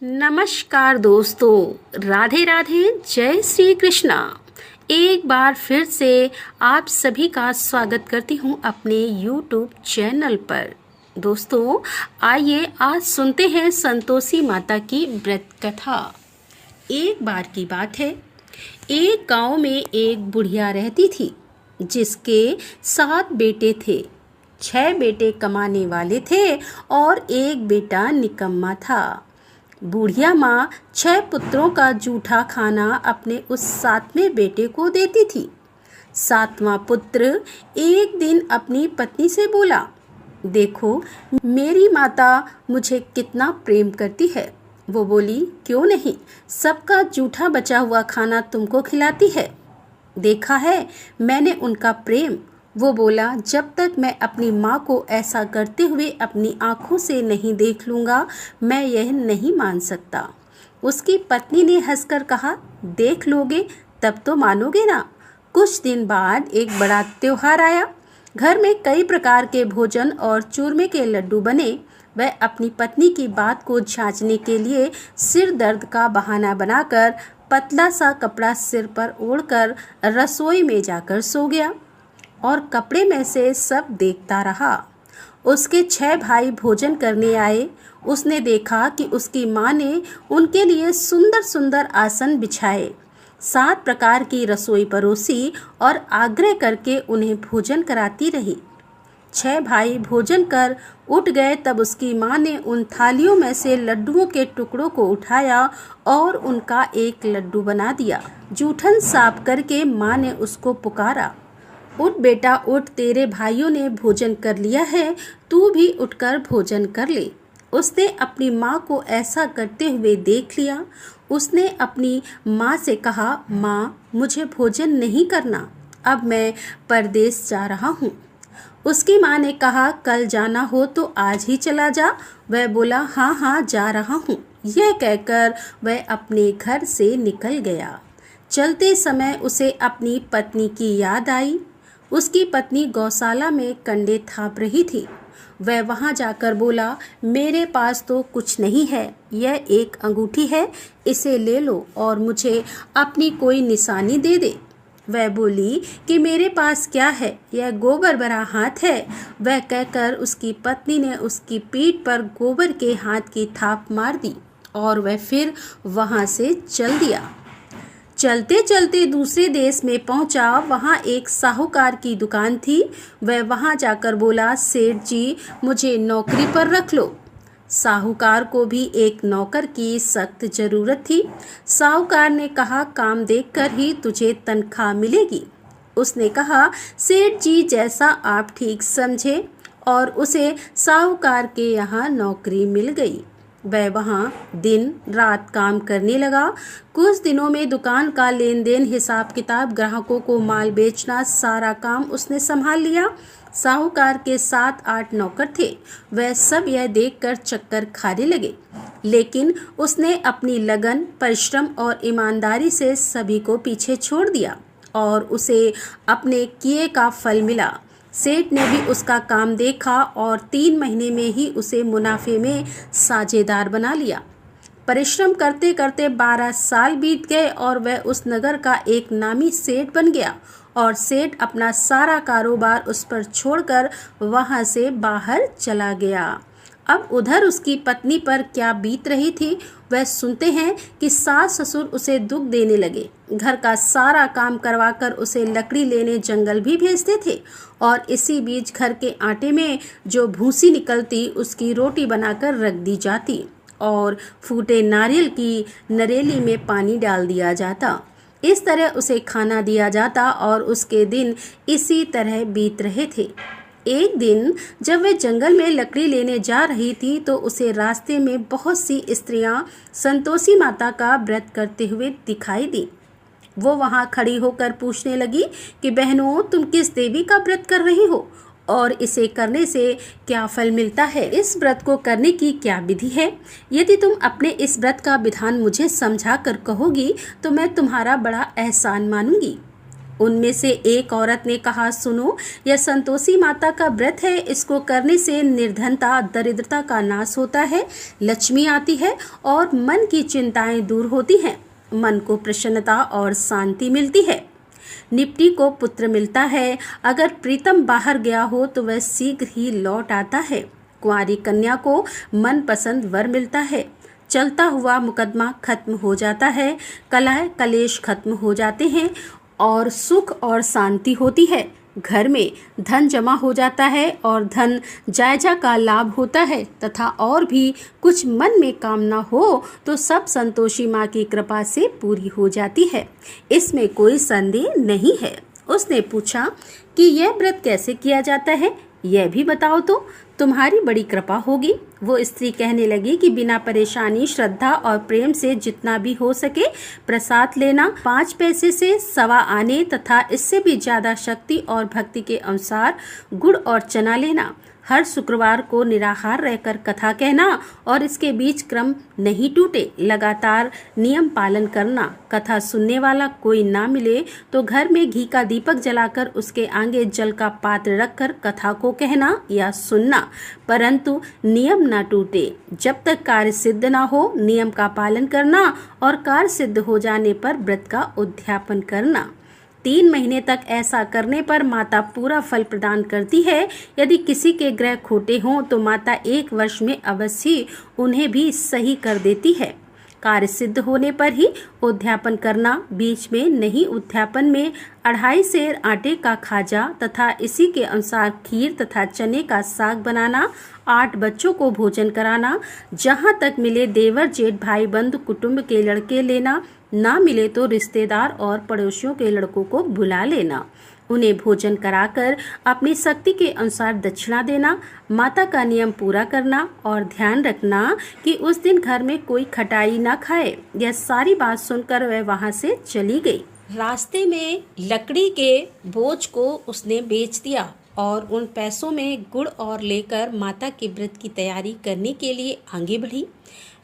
नमस्कार दोस्तों, राधे राधे, जय श्री कृष्णा। एक बार फिर से आप सभी का स्वागत करती हूँ अपने YouTube चैनल पर। दोस्तों, आइए आज सुनते हैं संतोषी माता की व्रत कथा। एक बार की बात है, एक गांव में एक बुढ़िया रहती थी जिसके 7 बेटे थे। 6 बेटे कमाने वाले थे और एक बेटा निकम्मा था। बूढ़िया माँ 6 पुत्रों का जूठा खाना अपने उस 7वें बेटे को देती थी। 7वां पुत्र एक दिन अपनी पत्नी से बोला, देखो मेरी माता मुझे कितना प्रेम करती है। वो बोली, क्यों नहीं, सबका जूठा बचा हुआ खाना तुमको खिलाती है। देखा है मैंने उनका प्रेम। वो बोला, जब तक मैं अपनी माँ को ऐसा करते हुए अपनी आँखों से नहीं देख लूँगा, मैं यह नहीं मान सकता। उसकी पत्नी ने हंसकर कहा, देख लोगे तब तो मानोगे ना। कुछ दिन बाद एक बड़ा त्योहार आया। घर में कई प्रकार के भोजन और चूरमे के लड्डू बने। वह अपनी पत्नी की बात को जांचने के लिए सिर दर्द का बहाना बनाकर पतला सा कपड़ा सिर पर ओढ़कर रसोई में जाकर सो गया और कपड़े में से सब देखता रहा। उसके 6 भाई भोजन करने आए। उसने देखा कि उसकी माँ ने उनके लिए सुंदर सुंदर आसन बिछाए, 7 प्रकार की रसोई परोसी और आग्रह करके उन्हें भोजन कराती रही। 6 भाई भोजन कर उठ गए तब उसकी माँ ने उन थालियों में से लड्डुओं के टुकड़ों को उठाया और उनका एक लड्डू बना दिया। जूठन साफ करके माँ ने उसको पुकारा, उठ बेटा उठ, तेरे भाइयों ने भोजन कर लिया है, तू भी उठकर भोजन कर ले। उसने अपनी माँ को ऐसा करते हुए देख लिया। उसने अपनी माँ से कहा, माँ मुझे भोजन नहीं करना, अब मैं परदेश जा रहा हूँ। उसकी माँ ने कहा, कल जाना हो तो आज ही चला जा। वह बोला, हाँ हाँ जा रहा हूँ। यह कहकर वह अपने घर से निकल गया। चलते समय उसे अपनी पत्नी की याद आई। उसकी पत्नी गौशाला में कंडे थाप रही थी। वह वहां जाकर बोला, मेरे पास तो कुछ नहीं है, यह एक अंगूठी है, इसे ले लो और मुझे अपनी कोई निशानी दे दे। वह बोली कि मेरे पास क्या है, यह गोबर भरा हाथ है। वह कहकर उसकी पत्नी ने उसकी पीठ पर गोबर के हाथ की थाप मार दी और वह फिर वहां से चल दिया। चलते चलते दूसरे देश में पहुंचा। वहां एक साहूकार की दुकान थी। वह वहां जाकर बोला, सेठ जी मुझे नौकरी पर रख लो। साहूकार को भी एक नौकर की सख्त जरूरत थी। साहूकार ने कहा, काम देखकर ही तुझे तनख्वाह मिलेगी। उसने कहा, सेठ जी जैसा आप ठीक समझे, और उसे साहूकार के यहाँ नौकरी मिल गई। वह वहाँ दिन रात काम करने लगा। कुछ दिनों में दुकान का लेन देन, हिसाब किताब, ग्राहकों को माल बेचना, सारा काम उसने संभाल लिया। साहूकार के 7-8 नौकर थे। वह सब यह देखकर चक्कर खाने लगे, लेकिन उसने अपनी लगन, परिश्रम और ईमानदारी से सभी को पीछे छोड़ दिया और उसे अपने किए का फल मिला। सेठ ने भी उसका काम देखा और 3 महीने में ही उसे मुनाफे में साझेदार बना लिया। परिश्रम करते करते 12 साल बीत गए और वह उस नगर का एक नामी सेठ बन गया और सेठ अपना सारा कारोबार उस पर छोड़कर वहां से बाहर चला गया। अब उधर उसकी पत्नी पर क्या बीत रही थी, वह सुनते हैं कि सास ससुर उसे दुख देने लगे। घर का सारा काम करवाकर उसे लकड़ी लेने जंगल भी भेजते थे और इसी बीच घर के आटे में जो भूसी निकलती उसकी रोटी बनाकर रख दी जाती और फूटे नारियल की नरेली में पानी डाल दिया जाता। इस तरह उसे खाना दिया जाता और उसके दिन इसी तरह बीत रहे थे। एक दिन जब वह जंगल में लकड़ी लेने जा रही थी तो उसे रास्ते में बहुत सी स्त्रियां संतोषी माता का व्रत करते हुए दिखाई दी। वो वहां खड़ी होकर पूछने लगी कि बहनों, तुम किस देवी का व्रत कर रही हो और इसे करने से क्या फल मिलता है? इस व्रत को करने की क्या विधि है? यदि तुम अपने इस व्रत का विधान मुझे समझा कर कहोगी तो मैं तुम्हारा बड़ा एहसान मानूंगी। उनमें से एक औरत ने कहा, सुनो, यह संतोषी माता का व्रत है। इसको करने से निर्धनता, दरिद्रता का नाश होता है, लक्ष्मी आती है और मन की चिंताएं दूर होती हैं। मन को प्रसन्नता और शांति मिलती है। निपटी को पुत्र मिलता है। अगर प्रीतम बाहर गया हो तो वह शीघ्र ही लौट आता है। कुंवारी कन्या को मनपसंद वर मिलता है। चलता हुआ मुकदमा खत्म हो जाता है। कलह कलेश खत्म हो जाते हैं और सुख और शांति होती है। घर में धन जमा हो जाता है और धन जायजा का लाभ होता है तथा और भी कुछ मन में कामना हो तो सब संतोषी माँ की कृपा से पूरी हो जाती है। इसमें कोई संदेह नहीं है। उसने पूछा कि यह व्रत कैसे किया जाता है, यह भी बताओ तो तुम्हारी बड़ी कृपा होगी। वो स्त्री कहने लगी कि बिना परेशानी, श्रद्धा और प्रेम से जितना भी हो सके प्रसाद लेना, 5 पैसे से 1.25 आने तथा इससे भी ज्यादा शक्ति और भक्ति के अनुसार गुड़ और चना लेना, हर शुक्रवार को निराहार रहकर कथा कहना और इसके बीच क्रम नहीं टूटे, लगातार नियम पालन करना। कथा सुनने वाला कोई ना मिले तो घर में घी का दीपक जलाकर उसके आगे जल का पात्र रखकर कथा को कहना या सुनना, परंतु नियम ना टूटे। जब तक कार्य सिद्ध ना हो नियम का पालन करना और कार्य सिद्ध हो जाने पर व्रत का उद्यापन करना। 3 महीने तक ऐसा करने पर माता पूरा फल प्रदान करती है। यदि किसी के ग्रह खोटे हों तो माता 1 वर्ष में अवश्य उन्हें भी सही कर देती है। कार्य सिद्ध होने पर ही उद्यापन करना, बीच में नहीं। उद्यापन में 2.5 सेर आटे का खाजा तथा इसी के अनुसार खीर तथा चने का साग बनाना, 8 बच्चों को भोजन कराना, जहाँ तक मिले देवर जेठ भाई बंधु कुटुंब के लड़के लेना, ना मिले तो रिश्तेदार और पड़ोसियों के लड़कों को बुला लेना, उन्हें भोजन कराकर अपनी शक्ति के अनुसार दक्षिणा देना, माता का नियम पूरा करना और ध्यान रखना कि उस दिन घर में कोई खटाई ना खाए। यह सारी बात सुनकर वह वहां से चली गई। रास्ते में लकड़ी के बोझ को उसने बेच दिया और उन पैसों में गुड़ और लेकर माता के व्रत की तैयारी करने के लिए आगे बढ़ी।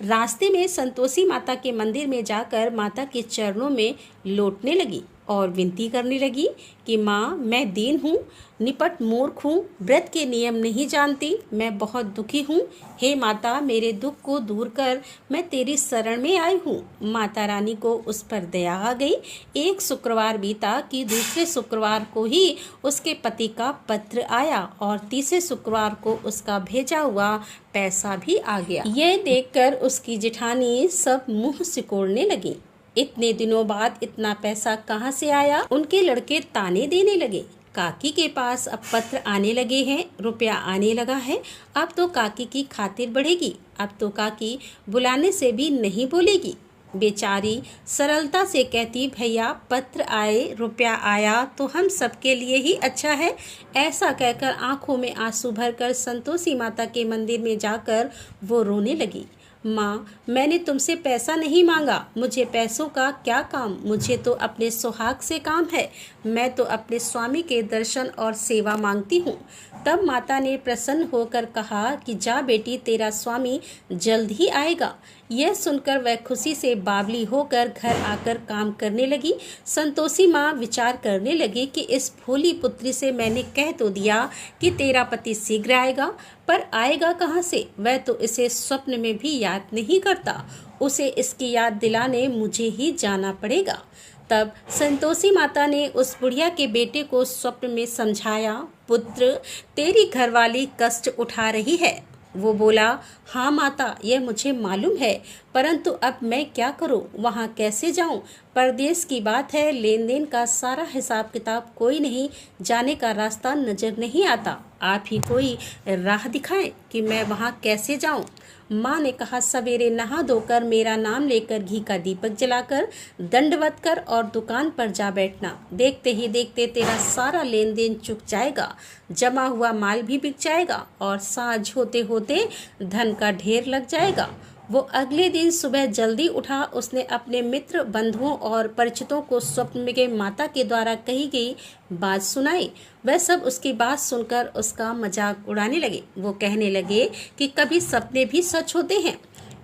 रास्ते में संतोषी माता के मंदिर में जाकर माता के चरणों में लौटने लगी और विनती करने लगी कि माँ, मैं दीन हूँ, निपट मूर्ख हूँ, व्रत के नियम नहीं जानती, मैं बहुत दुखी हूँ। हे माता, मेरे दुख को दूर कर, मैं तेरी शरण में आई हूँ। माता रानी को उस पर दया आ गई। एक शुक्रवार बीता कि दूसरे शुक्रवार को ही उसके पति का पत्र आया और तीसरे शुक्रवार को उसका भेजा हुआ पैसा भी आ गया। यह देखकर उसकी जेठानी सब मुंह सिकोड़ने लगी। इतने दिनों बाद इतना पैसा कहाँ से आया? उनके लड़के ताने देने लगे। काकी के पास अब पत्र आने लगे हैं, रुपया आने लगा है, अब तो काकी की खातिर बढ़ेगी, अब तो काकी बुलाने से भी नहीं बोलेगी। बेचारी सरलता से कहती, भैया पत्र आए, रुपया आया तो हम सबके लिए ही अच्छा है। ऐसा कहकर आंखों में आंसू भरकर संतोषी माता के मंदिर में जाकर वो रोने लगी। माँ, मैंने तुमसे पैसा नहीं मांगा, मुझे पैसों का क्या काम, मुझे तो अपने सुहाग से काम है, मैं तो अपने स्वामी के दर्शन और सेवा मांगती हूँ। तब माता ने प्रसन्न होकर कहा कि जा बेटी, तेरा स्वामी जल्द ही आएगा। यह सुनकर वह खुशी से बावली होकर घर आकर काम करने लगी। संतोषी माँ विचार करने लगी कि इस भोली पुत्री से मैंने कह तो दिया कि तेरा पति शीघ्र आएगा, पर आएगा कहाँ से? वह तो इसे स्वप्न में भी याद नहीं करता। उसे इसकी याद दिलाने मुझे ही जाना पड़ेगा। तब संतोषी माता ने उस बुढ़िया के बेटे को स्वप्न में समझाया, पुत्र, तेरी घरवाली कष्ट उठा रही है। वो बोला, हाँ माता, यह मुझे मालूम है, परंतु अब मैं क्या करूं? वहाँ कैसे जाऊं? परदेश की बात है, लेन देन का सारा हिसाब किताब कोई नहीं, जाने का रास्ता नजर नहीं आता। आप ही कोई राह दिखाएं कि मैं वहाँ कैसे जाऊं। माँ ने कहा, सवेरे नहा धोकर मेरा नाम लेकर घी का दीपक जलाकर दंडवत कर और दुकान पर जा बैठना। देखते ही देखते तेरा सारा लेन देन चुक जाएगा, जमा हुआ माल भी बिक जाएगा और साँझ होते होते धन का ढेर लग जाएगा। वो अगले दिन सुबह जल्दी उठा। उसने अपने मित्र, बंधुओं और परिचितों को स्वप्न में माता के द्वारा कही गई बात सुनाई। वह सब उसकी बात सुनकर उसका मजाक उड़ाने लगे। वो कहने लगे कि कभी सपने भी सच होते हैं।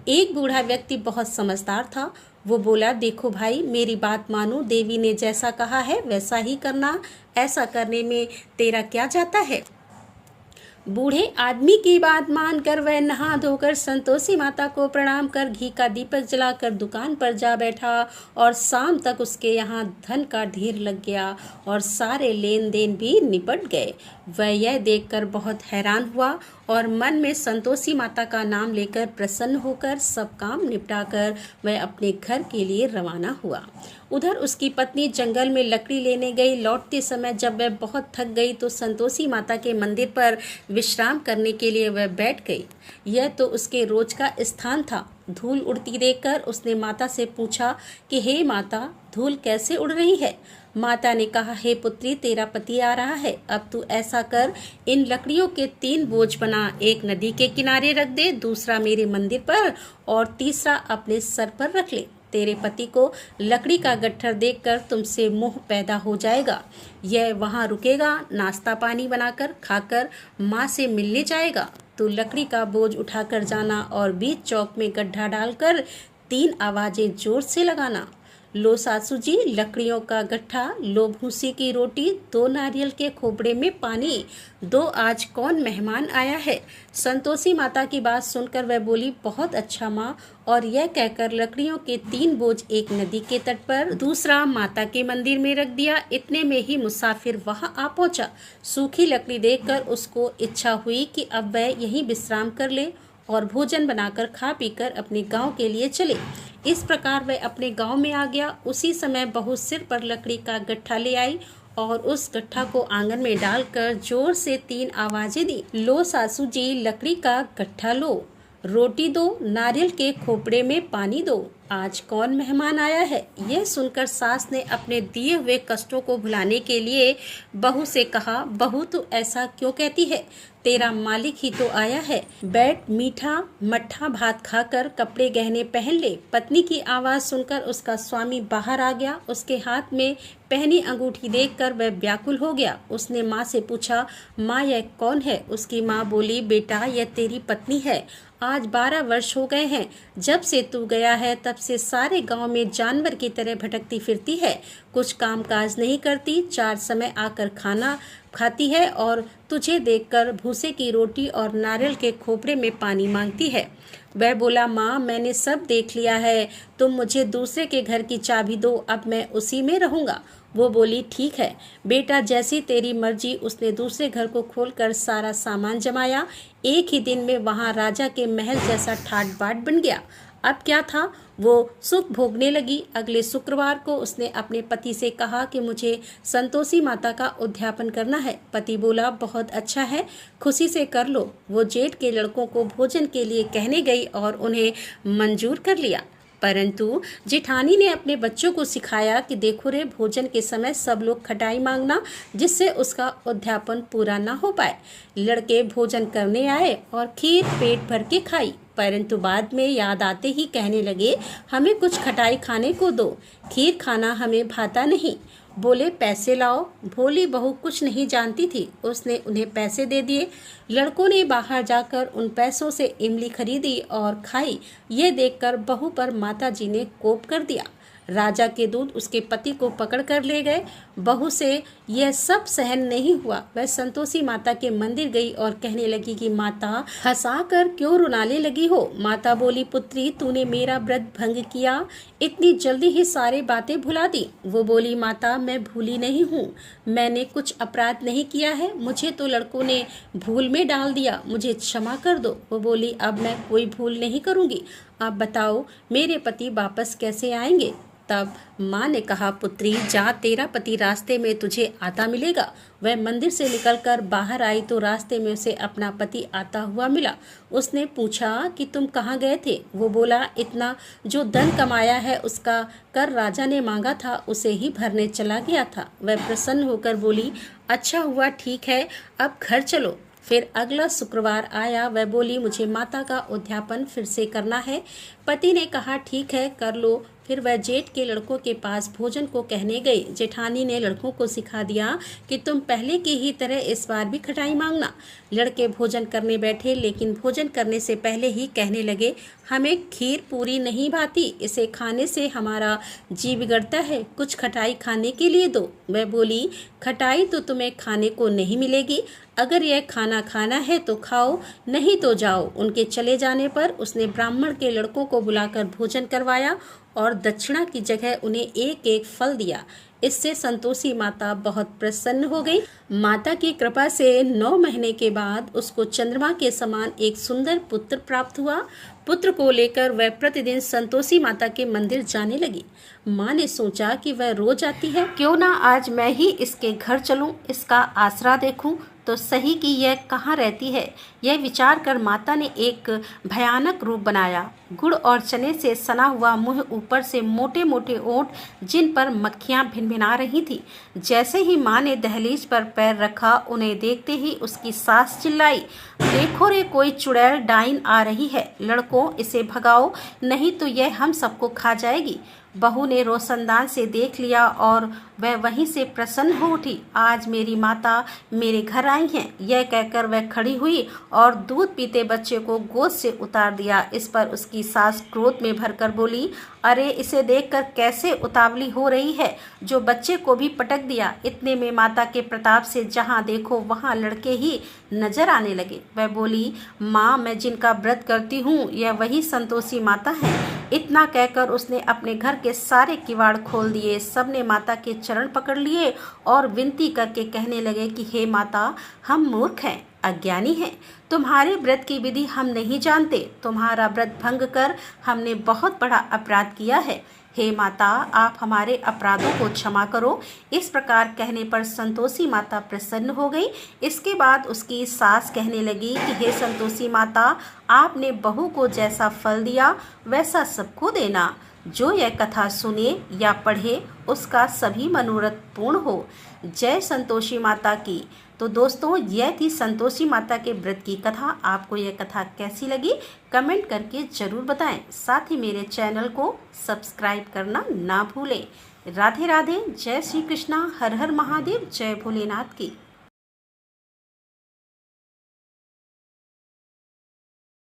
एक बूढ़ा व्यक्ति बहुत समझदार था। वो बोला, देखो भाई, मेरी बात मानो, देवी ने जैसा कहा है वैसा ही करना, ऐसा करने में तेरा क्या जाता है। बूढ़े आदमी की बात मानकर वह नहा धोकर संतोषी माता को प्रणाम कर घी का दीपक जलाकर दुकान पर जा बैठा और शाम तक उसके यहाँ धन का ढेर लग गया और सारे लेन देन भी निपट गए। वह यह देखकर बहुत हैरान हुआ और मन में संतोषी माता का नाम लेकर प्रसन्न होकर सब काम निपटाकर वह अपने घर के लिए रवाना हुआ। उधर उसकी पत्नी जंगल में लकड़ी लेने गई। लौटते समय जब वह बहुत थक गई तो संतोषी माता के मंदिर पर विश्राम करने के लिए वह बैठ गई। यह तो उसके रोज का स्थान था। धूल उड़ती देखकर उसने माता से पूछा कि हे माता, धूल कैसे उड़ रही है। माता ने कहा, हे पुत्री, तेरा पति आ रहा है। अब तू ऐसा कर, इन लकड़ियों के 3 बोझ बना, एक नदी के किनारे रख दे, दूसरा मेरे मंदिर पर और तीसरा अपने सर पर रख ले। तेरे पति को लकड़ी का गट्ठर देखकर तुमसे मोह पैदा हो जाएगा। यह वहाँ रुकेगा, नाश्ता पानी बनाकर खाकर माँ से मिलने जाएगा। तू लकड़ी का बोझ उठाकर जाना और बीच चौक में गड्ढा डालकर 3 आवाजें जोर से लगाना। लो सासू जी, लकड़ियों का गट्ठा, लो भूसी की रोटी, 2 नारियल के खोपड़े में पानी, 2 आज कौन मेहमान आया है। संतोषी माता की बात सुनकर वह बोली, बहुत अच्छा माँ। और यह कहकर लकड़ियों के 3 बोझ एक नदी के तट पर, दूसरा माता के मंदिर में रख दिया। इतने में ही मुसाफिर वहां आ पहुंचा। सूखी लकड़ी देखकर उसको इच्छा हुई कि अब वह यहीं विश्राम कर ले और भोजन बनाकर खा पीकर अपने गांव के लिए चले। इस प्रकार वह अपने गांव में आ गया। उसी समय बहू सिर पर लकड़ी का गट्ठा ले आई और उस गट्ठा को आंगन में डालकर जोर से 3 आवाजें दी। लो सासू जी, लकड़ी का गट्ठा लो, रोटी दो, नारियल के खोपड़े में पानी दो, आज कौन मेहमान आया है। यह सुनकर सास ने अपने दिए हुए कष्टों को भुलाने के लिए बहू से कहा, बहू तू ऐसा क्यों कहती है, तेरा मालिक ही तो आया है। बैठ, मीठा मट्ठा भात खाकर कपड़े गहने पहन ले। पत्नी की आवाज सुनकर उसका स्वामी बाहर आ गया। उसके हाथ में पहनी अंगूठी देखकर वह व्याकुल हो गया। उसने माँ से पूछा, माँ यह कौन है। उसकी माँ बोली, बेटा यह तेरी पत्नी है। आज 12 वर्ष हो गए हैं जब से तू गया है, तब से सारे गांव में जानवर की तरह भटकती फिरती है, कुछ काम काज नहीं करती, 4 समय आकर खाना खाती है और तुझे देखकर भूसे की रोटी और नारियल के खोपड़े में पानी मांगती है। वह बोला, माँ मैंने सब देख लिया है, तुम मुझे दूसरे के घर की चाबी दो, अब मैं उसी में रहूंगा। वो बोली, ठीक है बेटा, जैसी तेरी मर्जी। उसने दूसरे घर को खोलकर सारा सामान जमाया। एक ही दिन में वहां राजा के महल जैसा ठाट बाट बन गया। अब क्या था, वो सुख भोगने लगी। अगले शुक्रवार को उसने अपने पति से कहा कि मुझे संतोषी माता का उद्यापन करना है। पति बोला, बहुत अच्छा है, खुशी से कर लो। वो जेठ के लड़कों को भोजन के लिए कहने गई और उन्हें मंजूर कर लिया। परंतु जेठानी ने अपने बच्चों को सिखाया कि देखो रे, भोजन के समय सब लोग खटाई मांगना, जिससे उसका उद्यापन पूरा ना हो पाए। लड़के भोजन करने आए और खीर पेट भर के खाई, परंतु बाद में याद आते ही कहने लगे, हमें कुछ खटाई खाने को दो, खीर खाना हमें भाता नहीं। बोले, पैसे लाओ। भोली बहू कुछ नहीं जानती थी, उसने उन्हें पैसे दे दिए। लड़कों ने बाहर जाकर उन पैसों से इमली खरीदी और खाई। ये देखकर बहू पर माताजी ने कोप कर दिया। राजा के दूत उसके पति को पकड़ कर ले गए। बहू से यह सब सहन नहीं हुआ। वह संतोषी माता के मंदिर गई और कहने लगी कि माता, हंसाकर क्यों रुलाने लगी हो। माता बोली, पुत्री तूने मेरा व्रत भंग किया, इतनी जल्दी ही सारी बातें भुला दी। वो बोली, माता मैं भूली नहीं हूँ, मैंने कुछ अपराध नहीं किया है, मुझे तो लड़कों ने भूल में डाल दिया, मुझे क्षमा कर दो। वो बोली, अब मैं कोई भूल नहीं करूँगी, आप बताओ मेरे पति वापस कैसे आएंगे। तब माँ ने कहा, पुत्री जा, तेरा पति रास्ते में तुझे आता मिलेगा। वह मंदिर से निकलकर बाहर आई तो रास्ते में उसे अपना पति आता हुआ मिला। उसने पूछा कि तुम कहाँ गए थे। वो बोला, इतना जो धन कमाया है उसका कर राजा ने मांगा था, उसे ही भरने चला गया था। वह प्रसन्न होकर बोली, अच्छा हुआ, ठीक है, अब घर चलो। फिर अगला शुक्रवार आया। वह बोली, मुझे माता का उद्यापन फिर से करना है। पति ने कहा ठीक है कर लो। फिर वह जेठ के लड़कों के पास भोजन को कहने गई। जेठानी ने लड़कों को सिखा दिया कि तुम पहले की ही तरह इस बार भी खटाई मांगना। लड़के भोजन करने बैठे, लेकिन भोजन करने से पहले ही कहने लगे, हमें खीर पूरी नहीं भाती, इसे खाने से हमारा जी बिगड़ता है, कुछ खटाई खाने के लिए दो। वह बोली, खटाई तो तुम्हें खाने को नहीं मिलेगी, अगर यह खाना खाना है तो खाओ, नहीं तो जाओ। उनके चले जाने पर उसने ब्राह्मण के लड़कों को बुलाकर भोजन करवाया और दक्षिणा की जगह उन्हें एक एक फल दिया। इससे संतोषी माता बहुत प्रसन्न हो गई। माता की कृपा से 9 महीने के बाद उसको चंद्रमा के समान एक सुंदर पुत्र प्राप्त हुआ। पुत्र को लेकर वह प्रतिदिन संतोषी माता के मंदिर जाने लगी। माँ ने सोचा कि वह रोज आती है, क्यों ना आज मैं ही इसके घर चलूं, इसका आसरा देखूं तो सही कि यह कहाँ रहती है। यह विचार कर माता ने एक भयानक रूप बनाया। गुड़ और चने से सना हुआ मुंह, ऊपर से मोटे मोटे ओंठ जिन पर मक्खियां भिनभिना रही थी। जैसे ही माँ ने दहलीज पर पैर रखा, उन्हें देखते ही उसकी सास चिल्लाई, देखो रे, कोई चुड़ैल डाइन आ रही है, लड़कों इसे भगाओ, नहीं तो यह हम सबको खा जाएगी। बहू ने रोशनदान से देख लिया और वह वहीं से प्रसन्न हो उठी। आज मेरी माता मेरे घर आई हैं, यह कहकर वह खड़ी हुई और दूध पीते बच्चे को गोद से उतार दिया। इस पर उसकी सास क्रोध में भरकर बोली, अरे इसे देखकर कैसे उतावली हो रही है, जो बच्चे को भी पटक दिया। इतने में माता के प्रताप से जहाँ देखो वहाँ लड़के ही नजर आने लगे। वह बोली, माँ मैं जिनका व्रत करती हूँ यह वही संतोषी माता है। इतना कहकर उसने अपने घर के सारे किवाड़ खोल दिए। सबने माता के चरण पकड़ लिए और विनती करके कहने लगे कि हे माता, हम मूर्ख हैं, अज्ञानी हैं, तुम्हारे व्रत की विधि हम नहीं जानते, तुम्हारा व्रत भंग कर हमने बहुत बड़ा अपराध किया है। हे माता, आप हमारे अपराधों को क्षमा करो। इस प्रकार कहने पर संतोषी माता प्रसन्न हो गई। इसके बाद उसकी सास कहने लगी कि हे संतोषी माता, आपने बहू को जैसा फल दिया वैसा सबको देना। जो यह कथा सुने या पढ़े उसका सभी मनोरथ पूर्ण हो। जय संतोषी माता की। तो दोस्तों, यह थी संतोषी माता के व्रत की कथा। आपको यह कथा कैसी लगी कमेंट करके ज़रूर बताएं। साथ ही मेरे चैनल को सब्सक्राइब करना ना भूलें। राधे राधे, जय श्री कृष्णा, हर हर महादेव, जय भोलेनाथ की।